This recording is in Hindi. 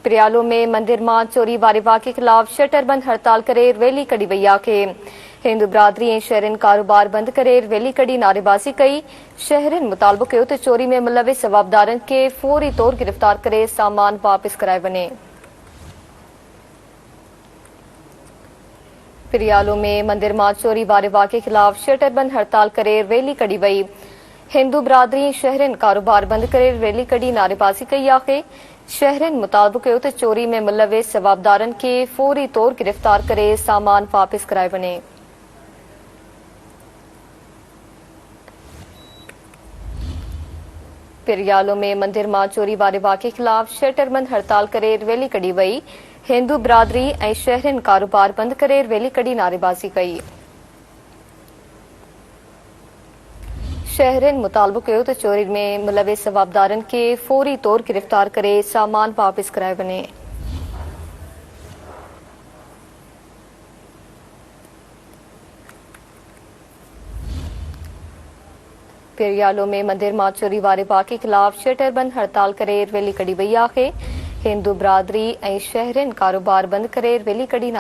प्रियालो में मंदिर मां चोरी वारे वाक़े खिलाफ शटर बंद हड़ताल करे रैली कढी वई आहे। हिंदू बिरादरी ऐं शहरनि कारोबार बंद करे रैली कढी नारेबाज़ी कई। शहरनि मुतालबो कयो त चोरी में मुलविस जवाबदारनि खे फौरी तौर गिरफ़्तार करे सामान वापस कराए वञे। प्रियालो में मंदिर मां चोरी वारे वाक़े खिलाफ शटर बंद हड़ताल करे रैली कढी वई। हिंदू बिरादरी ऐं शहरनि कारोबार बंद करे रैली कढी नारेबाज़ी कई आहे। शहरनि मुतालबो कयो त चोरी में मुलविस जवाबदारनि खे फौरी तौर गिरफ़्तार करे सामान वापस कराए वञे। प्रियालो में मंदिर मां चोरी वारे वाक़े खिलाफ शटर बंद हड़ताल करे रैली कढी वई। हिंदू बिरादरी ऐं शहरनि कारोबार बंद करे रैली कढी नारेबाज़ी कई। शहरनि मुतालबो कयो त चोरी में मुलविस जवाबदारनि खे फौरी तौर गिरफ़्तार करे सामान वापस कराए वञे। प्रियालो में मंदिर मां चोरी वारे वाक़े खिलाफ शटर बंद हड़ताल करे रैली कढी वई आहे। हिंदू बिरादरी ऐं शहरनि कारोबार बंद करे रैली कढी